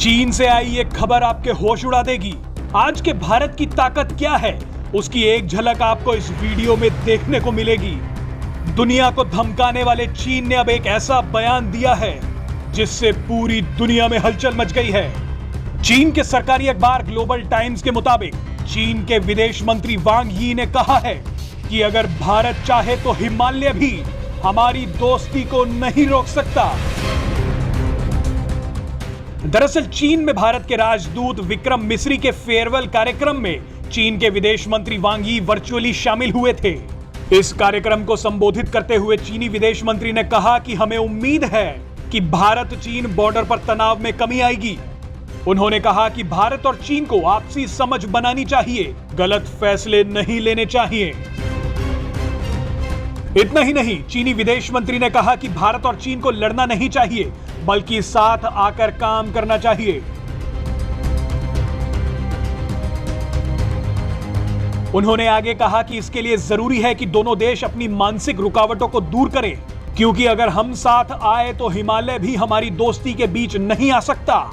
चीन से आई एक खबर आपके होश उड़ा देगी। आज के भारत की ताकत क्या है, उसकी एक झलक आपको इस वीडियो में देखने को मिलेगी। दुनिया को धमकाने वाले चीन ने अब एक ऐसा बयान दिया है जिससे पूरी दुनिया में हलचल मच गई है। चीन के सरकारी अखबार ग्लोबल टाइम्स के मुताबिक चीन के विदेश मंत्री वांग यी ने कहा है कि अगर भारत चाहे तो हिमालय भी हमारी दोस्ती को नहीं रोक सकता। दरअसल चीन में भारत के राजदूत विक्रम मिस्री के फेयरवेल कार्यक्रम में चीन के विदेश मंत्री वांग यी वर्चुअली शामिल हुए थे। इस कार्यक्रम को संबोधित करते हुए चीनी विदेश मंत्री ने कहा कि हमें उम्मीद है कि भारत चीन बॉर्डर पर तनाव में कमी आएगी। उन्होंने कहा कि भारत और चीन को आपसी समझ बनानी चाहिए, गलत फैसले नहीं लेने चाहिए। इतना ही नहीं, चीनी विदेश मंत्री ने कहा कि भारत और चीन को लड़ना नहीं चाहिए बल्कि साथ आकर काम करना चाहिए। उन्होंने आगे कहा कि इसके लिए जरूरी है कि दोनों देश अपनी मानसिक रुकावटों को दूर करें, क्योंकि अगर हम साथ आए तो हिमालय भी हमारी दोस्ती के बीच नहीं आ सकता।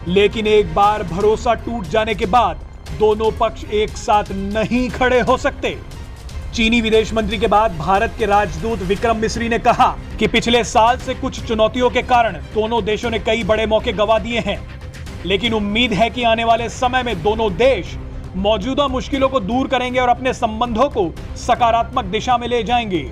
लेकिन एक बार भरोसा टूट जाने के बाद दोनों पक्ष एक साथ नहीं खड़े हो सकते। चीनी विदेश मंत्री के बाद भारत के राजदूत विक्रम मिस्री ने कहा कि पिछले साल से कुछ चुनौतियों के कारण दोनों देशों ने कई बड़े मौके गंवा दिए हैं, लेकिन उम्मीद है कि आने वाले समय में दोनों देश मौजूदा मुश्किलों को दूर करेंगे और अपने संबंधों को सकारात्मक दिशा में ले जाएंगे।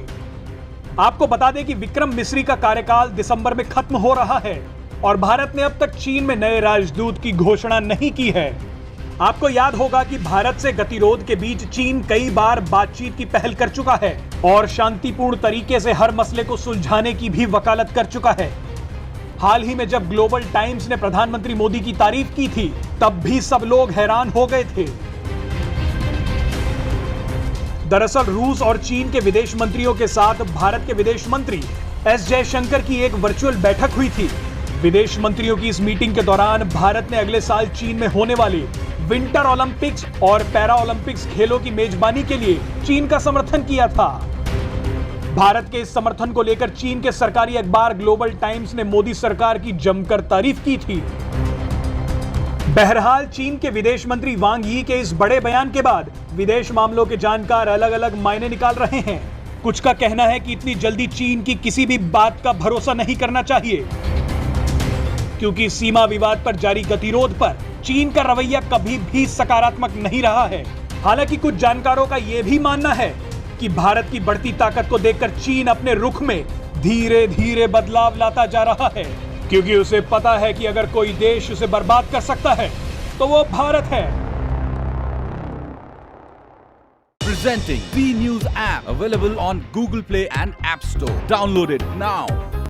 आपको बता दें कि विक्रम मिस्री का कार्यकाल दिसंबर में खत्म हो रहा है और भारत ने अब तक चीन में नए राजदूत की घोषणा नहीं की है। आपको याद होगा कि भारत से गतिरोध के बीच चीन कई बार बातचीत की पहल कर चुका है और शांतिपूर्ण तरीके से हर मसले को सुलझाने की भी वकालत कर चुका है। हाल ही में जब ग्लोबल टाइम्स ने प्रधानमंत्री मोदी की तारीफ की थी, तब भी सब लोग हैरान हो गए थे। दरअसल रूस और चीन के विदेश मंत्रियों के साथ भारत के विदेश मंत्री एस जयशंकर की एक वर्चुअल बैठक हुई थी। विदेश मंत्रियों की इस मीटिंग के दौरान भारत ने अगले साल चीन में होने वाले विंटर ओलंपिक्स और पैरा ओलंपिक्स खेलों की मेजबानी के लिए चीन का समर्थन किया था। भारत के इस समर्थन को लेकर चीन के सरकारी अखबार ग्लोबल टाइम्स ने मोदी सरकार की जमकर तारीफ की थी। बहरहाल चीन के विदेश मंत्री वांग यी के इस बड़े बयान के बाद विदेश मामलों के जानकार अलग अलग मायने निकाल रहे हैं। कुछ का कहना है कि इतनी जल्दी चीन की किसी भी बात का भरोसा नहीं करना चाहिए, क्योंकि सीमा विवाद पर जारी गतिरोध पर चीन का रवैया कभी भी सकारात्मक नहीं रहा है। हालांकि कुछ जानकारों का यह भी मानना है कि भारत की बढ़ती ताकत को देखकर चीन अपने रुख में धीरे धीरे बदलाव लाता जा रहा है, क्योंकि उसे पता है कि अगर कोई देश उसे बर्बाद कर सकता है तो वो भारत है। Presenting B News app available on Google Play and App Store. Download it now.